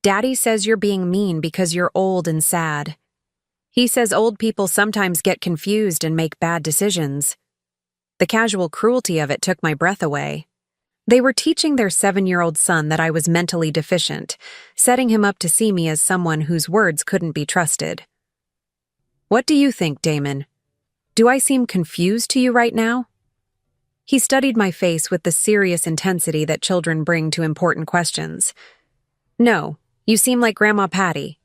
S1: "Daddy says you're being mean because you're old and sad. He says old people sometimes get confused and make bad decisions." The casual cruelty of it took my breath away. They were teaching their 7-year-old son that I was mentally deficient, setting him up to see me as someone whose words couldn't be trusted. "What do you think, Damon? Do I seem confused to you right now?" He studied my face with the serious intensity that children bring to important questions. "No, you seem like Grandma Patty."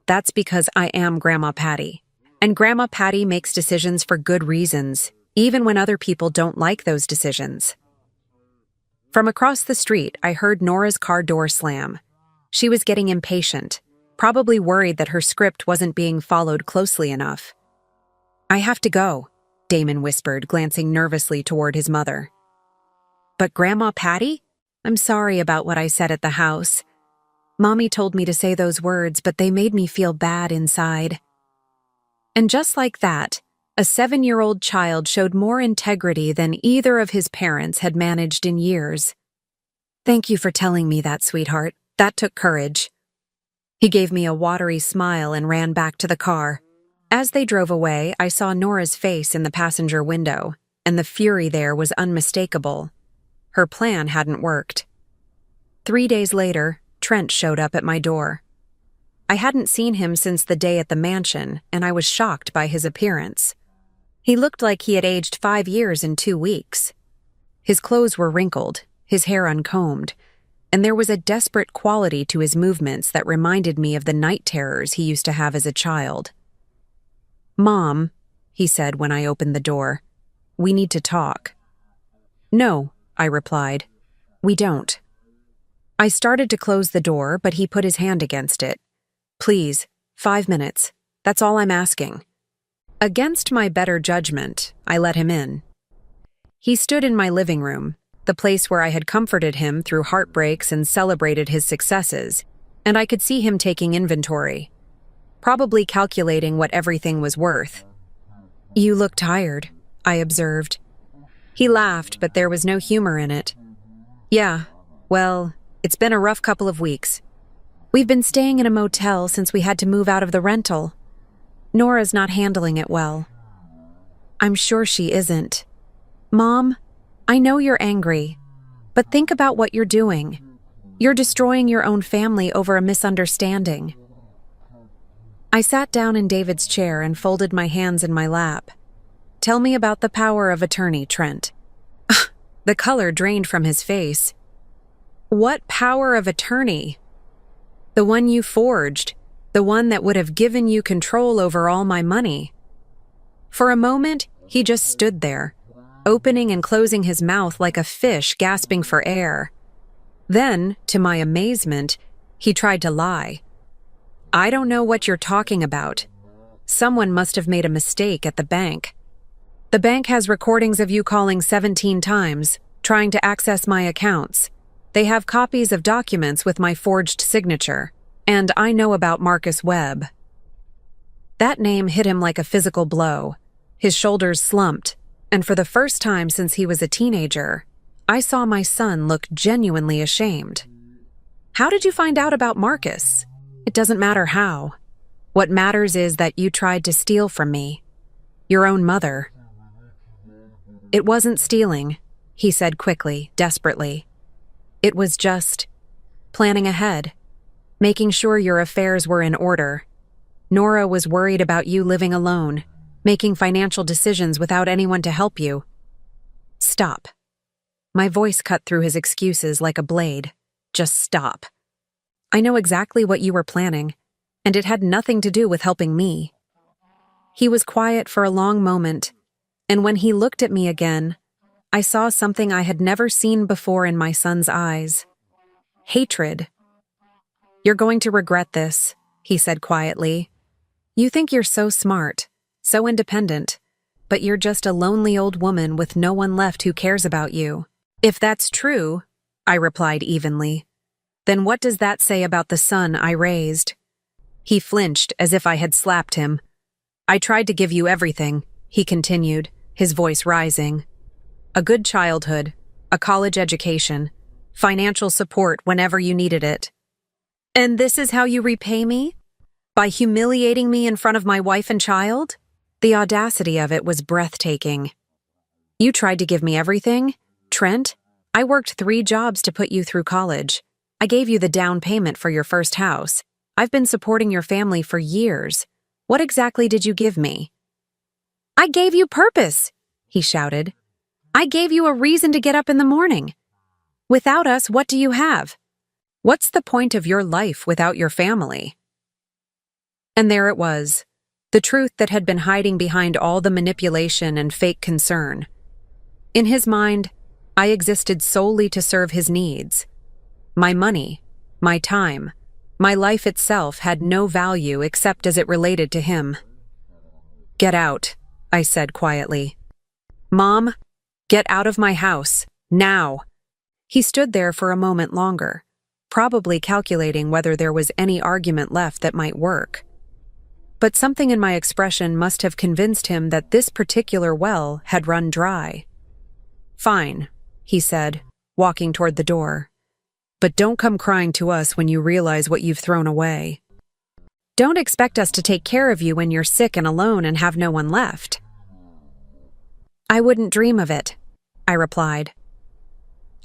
S1: "That's because I am Grandma Patty. And Grandma Patty makes decisions for good reasons, even when other people don't like those decisions." From across the street, I heard Nora's car door slam. She was getting impatient, probably worried that her script wasn't being followed closely enough. "I have to go," Damon whispered, glancing nervously toward his mother. "But Grandma Patty? I'm sorry about what I said at the house. Mommy told me to say those words, but they made me feel bad inside." And just like that, a 7-year-old child showed more integrity than either of his parents had managed in years. "Thank you for telling me that, sweetheart. That took courage." He gave me a watery smile and ran back to the car. As they drove away, I saw Nora's face in the passenger window, and the fury there was unmistakable. Her plan hadn't worked. 3 days later, Trent showed up at my door. I hadn't seen him since the day at the mansion, and I was shocked by his appearance. He looked like he had aged 5 years in 2 weeks. His clothes were wrinkled, his hair uncombed, and there was a desperate quality to his movements that reminded me of the night terrors he used to have as a child. "Mom," he said when I opened the door, "we need to talk." "No," I replied, "we don't." I started to close the door, but he put his hand against it. Please, 5 minutes. That's all I'm asking. Against my better judgment, I let him in. He stood in my living room, the place where I had comforted him through heartbreaks and celebrated his successes, and I could see him taking inventory, probably calculating what everything was worth. You look tired, I observed. He laughed, but there was no humor in it. Yeah, well, it's been a rough couple of weeks. We've been staying in a motel since we had to move out of the rental. Nora's not handling it well. I'm sure she isn't. Mom, I know you're angry, but think about what you're doing. You're destroying your own family over a misunderstanding. I sat down in David's chair and folded my hands in my lap. Tell me about the power of attorney, Trent. The color drained from his face. What power of attorney? The one you forged, the one that would have given you control over all my money. For a moment, he just stood there, opening and closing his mouth like a fish gasping for air. Then, to my amazement, he tried to lie. I don't know what you're talking about. Someone must have made a mistake at the bank. The bank has recordings of you calling 17 times, trying to access my accounts. They have copies of documents with my forged signature, and I know about Marcus Webb. That name hit him like a physical blow. His shoulders slumped, and for the first time since he was a teenager, I saw my son look genuinely ashamed. How did you find out about Marcus? It doesn't matter how. What matters is that you tried to steal from me. Your own mother. It wasn't stealing, he said quickly, desperately. It was just planning ahead, making sure your affairs were in order. Nora was worried about you living alone, making financial decisions without anyone to help you. Stop. My voice cut through his excuses like a blade. Just stop. I know exactly what you were planning, and it had nothing to do with helping me. He was quiet for a long moment, and when he looked at me again, I saw something I had never seen before in my son's eyes. Hatred. You're going to regret this, he said quietly. You think you're so smart, so independent, but you're just a lonely old woman with no one left who cares about you. If that's true, I replied evenly, then what does that say about the son I raised? He flinched as if I had slapped him. I tried to give you everything, he continued, his voice rising. A good childhood, a college education, financial support whenever you needed it. And this is how you repay me? By humiliating me in front of my wife and child? The audacity of it was breathtaking. You tried to give me everything? Trent, I worked 3 jobs to put you through college. I gave you the down payment for your first house. I've been supporting your family for years. What exactly did you give me? I gave you purpose, he shouted. I gave you a reason to get up in the morning. Without us, what do you have? What's the point of your life without your family? And there it was, the truth that had been hiding behind all the manipulation and fake concern. In his mind, I existed solely to serve his needs. My money, my time, my life itself had no value except as it related to him. Get out, I said quietly. Mom, get out of my house, now. He stood there for a moment longer, probably calculating whether there was any argument left that might work. But something in my expression must have convinced him that this particular well had run dry. Fine, he said, walking toward the door. But don't come crying to us when you realize what you've thrown away. Don't expect us to take care of you when you're sick and alone and have no one left. I wouldn't dream of it, I replied.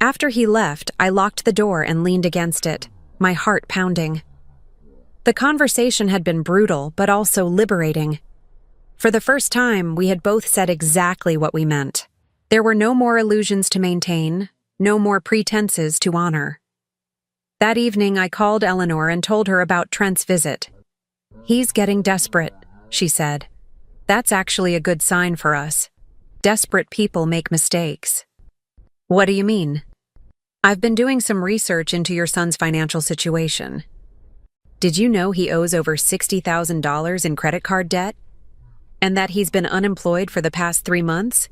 S1: After he left, I locked the door and leaned against it, my heart pounding. The conversation had been brutal, but also liberating. For the first time, we had both said exactly what we meant. There were no more illusions to maintain, no more pretenses to honor. That evening, I called Eleanor and told her about Trent's visit. He's getting desperate, she said. That's actually a good sign for us. Desperate people make mistakes. What do you mean? I've been doing some research into your son's financial situation. Did you know he owes over $60,000 in credit card debt? And that he's been unemployed for the past 3 months?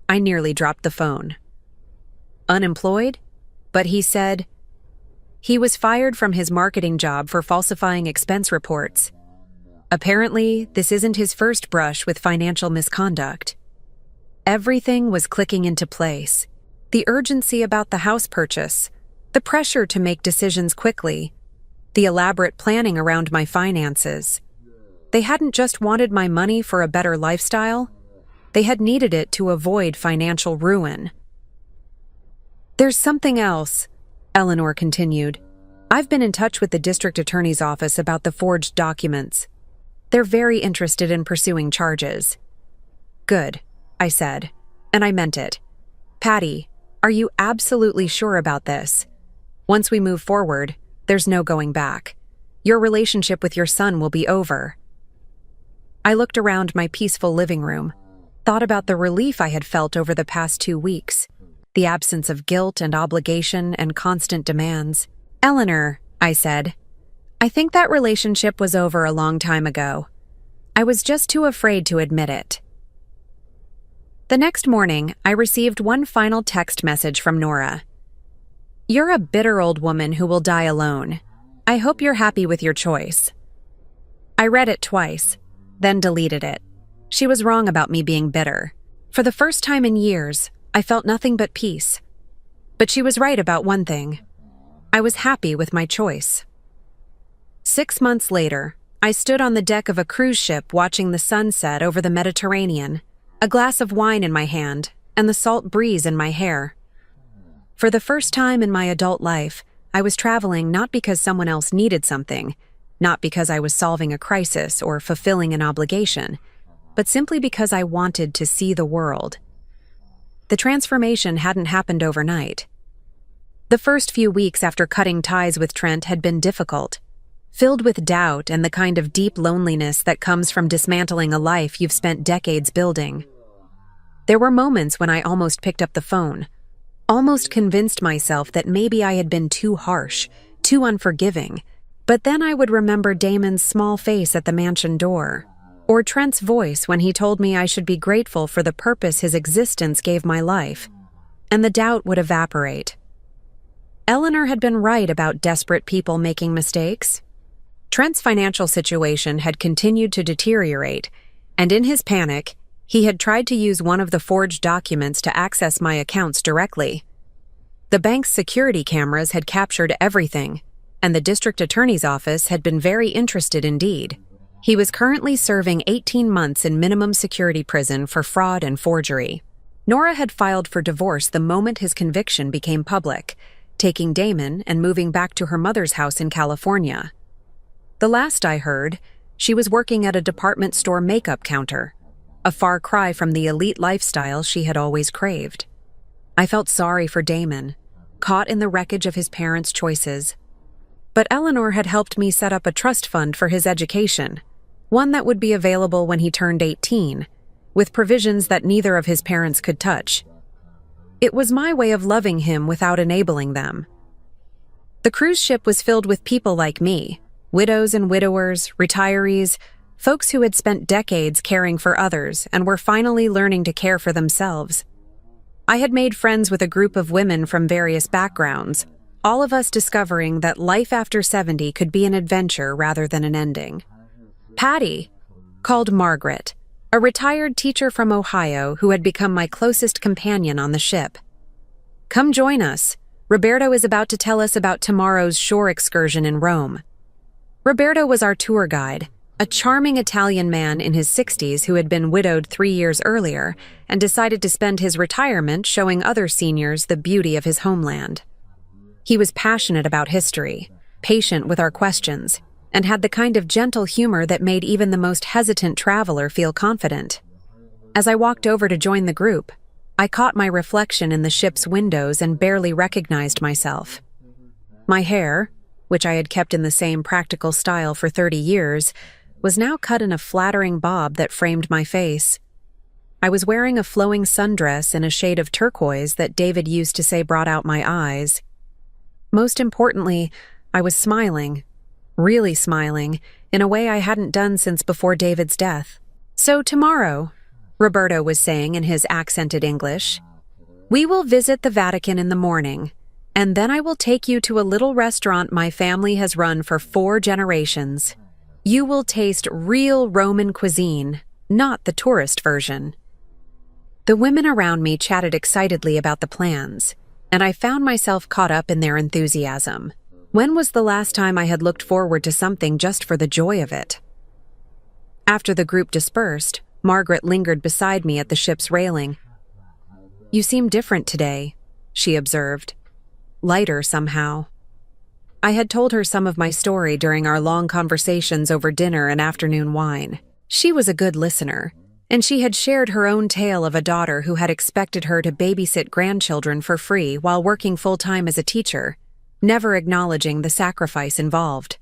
S1: I nearly dropped the phone. Unemployed? But he said he was fired from his marketing job for falsifying expense reports. Apparently, this isn't his first brush with financial misconduct. Everything was clicking into place. The urgency about the house purchase, the pressure to make decisions quickly, the elaborate planning around my finances. They hadn't just wanted my money for a better lifestyle, they had needed it to avoid financial ruin. There's something else, Eleanor continued. I've been in touch with the district attorney's office about the forged documents. They're very interested in pursuing charges. Good, I said, and I meant it. Patty, are you absolutely sure about this? Once we move forward, there's no going back. Your relationship with your son will be over. I looked around my peaceful living room, thought about the relief I had felt over the past 2 weeks, the absence of guilt and obligation and constant demands. Eleanor, I said, I think that relationship was over a long time ago. I was just too afraid to admit it. The next morning, I received one final text message from Nora. You're a bitter old woman who will die alone. I hope you're happy with your choice. I read it twice, then deleted it. She was wrong about me being bitter. For the first time in years, I felt nothing but peace. But she was right about one thing. I was happy with my choice. 6 months later, I stood on the deck of a cruise ship watching the sunset over the Mediterranean, a glass of wine in my hand, and the salt breeze in my hair. For the first time in my adult life, I was traveling not because someone else needed something, not because I was solving a crisis or fulfilling an obligation, but simply because I wanted to see the world. The transformation hadn't happened overnight. The first few weeks after cutting ties with Trent had been difficult, filled with doubt and the kind of deep loneliness that comes from dismantling a life you've spent decades building. There were moments when I almost picked up the phone, almost convinced myself that maybe I had been too harsh, too unforgiving, but then I would remember Damon's small face at the mansion door, or Trent's voice when he told me I should be grateful for the purpose his existence gave my life, and the doubt would evaporate. Eleanor had been right about desperate people making mistakes. Trent's financial situation had continued to deteriorate, and in his panic, he had tried to use one of the forged documents to access my accounts directly. The bank's security cameras had captured everything, and the district attorney's office had been very interested indeed. He was currently serving 18 months in minimum security prison for fraud and forgery. Nora had filed for divorce the moment his conviction became public, taking Damon and moving back to her mother's house in California. The last I heard, she was working at a department store makeup counter, a far cry from the elite lifestyle she had always craved. I felt sorry for Damon, caught in the wreckage of his parents' choices. But Eleanor had helped me set up a trust fund for his education, one that would be available when he turned 18, with provisions that neither of his parents could touch. It was my way of loving him without enabling them. The cruise ship was filled with people like me, widows and widowers, retirees, folks who had spent decades caring for others and were finally learning to care for themselves. I had made friends with a group of women from various backgrounds, all of us discovering that life after 70 could be an adventure rather than an ending. Patty, called Margaret, a retired teacher from Ohio who had become my closest companion on the ship. Come join us. Roberto is about to tell us about tomorrow's shore excursion in Rome. Roberto was our tour guide, a charming Italian man in his 60s who had been widowed 3 years earlier and decided to spend his retirement showing other seniors the beauty of his homeland. He was passionate about history, patient with our questions, and had the kind of gentle humor that made even the most hesitant traveler feel confident. As I walked over to join the group, I caught my reflection in the ship's windows and barely recognized myself. My hair, which I had kept in the same practical style for 30 years, was now cut in a flattering bob that framed my face. I was wearing a flowing sundress in a shade of turquoise that David used to say brought out my eyes. Most importantly, I was smiling, really smiling, in a way I hadn't done since before David's death. "So tomorrow," Roberto was saying in his accented English, "we will visit the Vatican in the morning, and then I will take you to a little restaurant my family has run for 4 generations. You will taste real Roman cuisine, not the tourist version." The women around me chatted excitedly about the plans, and I found myself caught up in their enthusiasm. When was the last time I had looked forward to something just for the joy of it? After the group dispersed, Margaret lingered beside me at the ship's railing. "You seem different today," she observed. "Lighter somehow." I had told her some of my story during our long conversations over dinner and afternoon wine. She was a good listener, and she had shared her own tale of a daughter who had expected her to babysit grandchildren for free while working full-time as a teacher, never acknowledging the sacrifice involved.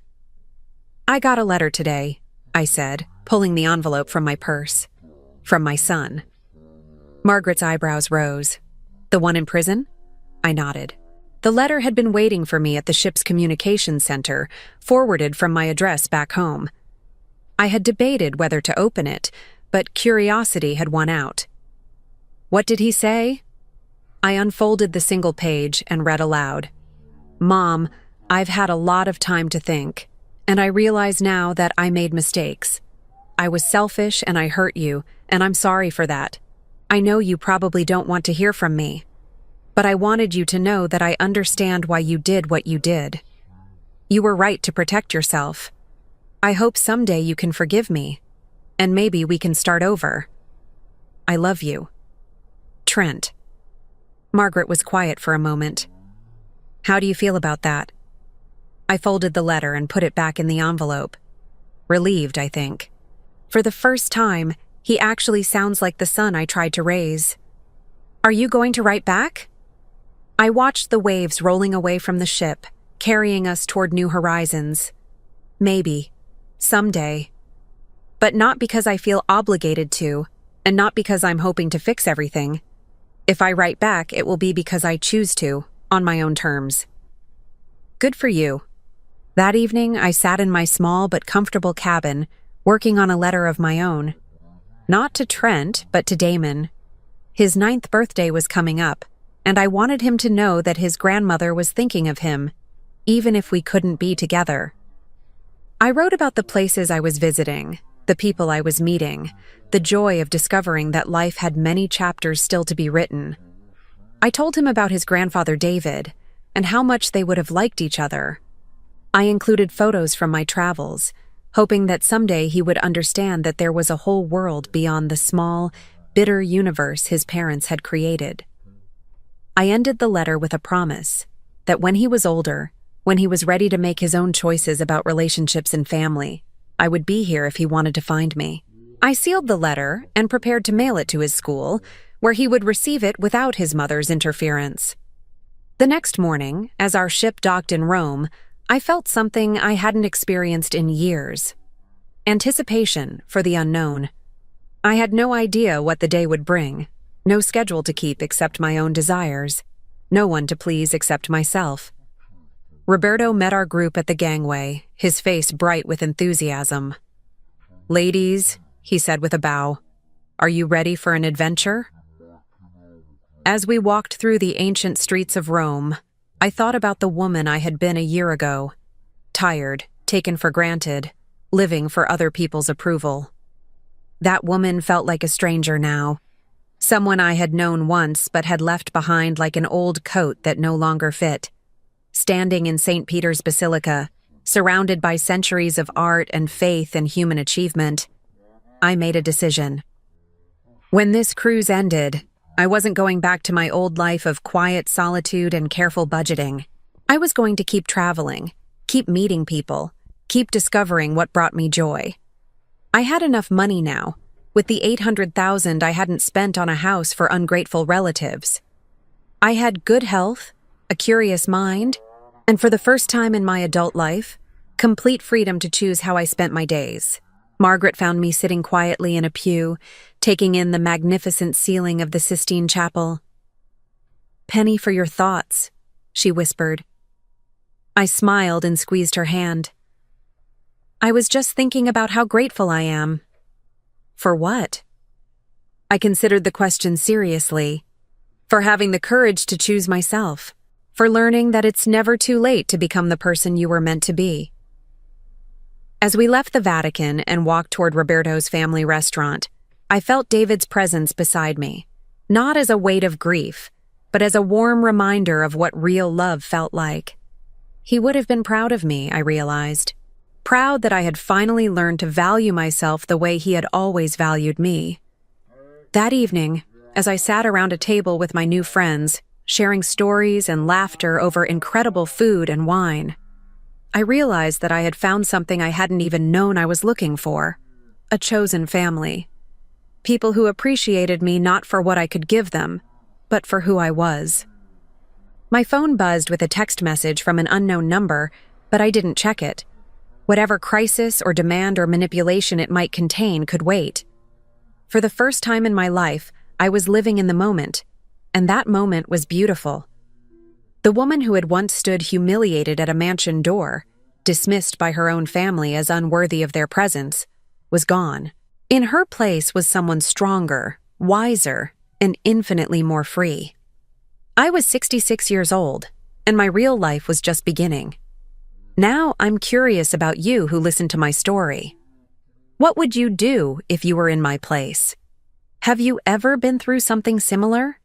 S1: "I got a letter today," I said, pulling the envelope from my purse. "From my son." Margaret's eyebrows rose. "The one in prison?" I nodded. The letter had been waiting for me at the ship's communications center, forwarded from my address back home. I had debated whether to open it, but curiosity had won out. "What did he say?" I unfolded the single page and read aloud. "Mom, I've had a lot of time to think, and I realize now that I made mistakes. I was selfish and I hurt you, and I'm sorry for that. I know you probably don't want to hear from me, but I wanted you to know that I understand why you did what you did. You were right to protect yourself. I hope someday you can forgive me, and maybe we can start over. I love you. Trent." Margaret was quiet for a moment. "How do you feel about that?" I folded the letter and put it back in the envelope. Relieved, I think. For the first time, he actually sounds like the son I tried to raise. "Are you going to write back?" I watched the waves rolling away from the ship, carrying us toward new horizons. Maybe. Someday. But not because I feel obligated to, and not because I'm hoping to fix everything. If I write back, it will be because I choose to, on my own terms. Good for you. That evening, I sat in my small but comfortable cabin, working on a letter of my own. Not to Trent, but to Damon. His 9th birthday was coming up, and I wanted him to know that his grandmother was thinking of him, even if we couldn't be together. I wrote about the places I was visiting, the people I was meeting, the joy of discovering that life had many chapters still to be written. I told him about his grandfather David, and how much they would have liked each other. I included photos from my travels, hoping that someday he would understand that there was a whole world beyond the small, bitter universe his parents had created. I ended the letter with a promise that when he was older, when he was ready to make his own choices about relationships and family, I would be here if he wanted to find me. I sealed the letter and prepared to mail it to his school, where he would receive it without his mother's interference. The next morning, as our ship docked in Rome, I felt something I hadn't experienced in years. Anticipation for the unknown. I had no idea what the day would bring, no schedule to keep except my own desires, no one to please except myself. Roberto met our group at the gangway, his face bright with enthusiasm. "Ladies," he said with a bow, "are you ready for an adventure?" As we walked through the ancient streets of Rome, I thought about the woman I had been a year ago, tired, taken for granted, living for other people's approval. That woman felt like a stranger now, someone I had known once but had left behind like an old coat that no longer fit. Standing in St. Peter's Basilica, surrounded by centuries of art and faith and human achievement, I made a decision. When this cruise ended, I wasn't going back to my old life of quiet solitude and careful budgeting. I was going to keep traveling, keep meeting people, keep discovering what brought me joy. I had enough money now, with the $800,000 I hadn't spent on a house for ungrateful relatives. I had good health, a curious mind, and for the first time in my adult life, complete freedom to choose how I spent my days. Margaret found me sitting quietly in a pew, taking in the magnificent ceiling of the Sistine Chapel. "Penny for your thoughts," she whispered. I smiled and squeezed her hand. "I was just thinking about how grateful I am." "For what?" I considered the question seriously. For having the courage to choose myself. For learning that it's never too late to become the person you were meant to be. As we left the Vatican and walked toward Roberto's family restaurant, I felt David's presence beside me, not as a weight of grief, but as a warm reminder of what real love felt like. He would have been proud of me, I realized. Proud that I had finally learned to value myself the way he had always valued me. That evening, as I sat around a table with my new friends, sharing stories and laughter over incredible food and wine, I realized that I had found something I hadn't even known I was looking for: a chosen family. People who appreciated me not for what I could give them, but for who I was. My phone buzzed with a text message from an unknown number, but I didn't check it. Whatever crisis or demand or manipulation it might contain could wait. For the first time in my life, I was living in the moment, and that moment was beautiful. The woman who had once stood humiliated at a mansion door, dismissed by her own family as unworthy of their presence, was gone. In her place was someone stronger, wiser, and infinitely more free. I was 66 years old, and my real life was just beginning. Now I'm curious about you who listened to my story. What would you do if you were in my place? Have you ever been through something similar?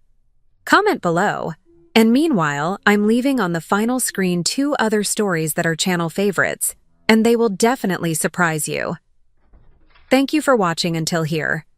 S1: Comment below. And meanwhile, I'm leaving on the final screen 2 other stories that are channel favorites, and they will definitely surprise you. Thank you for watching until here.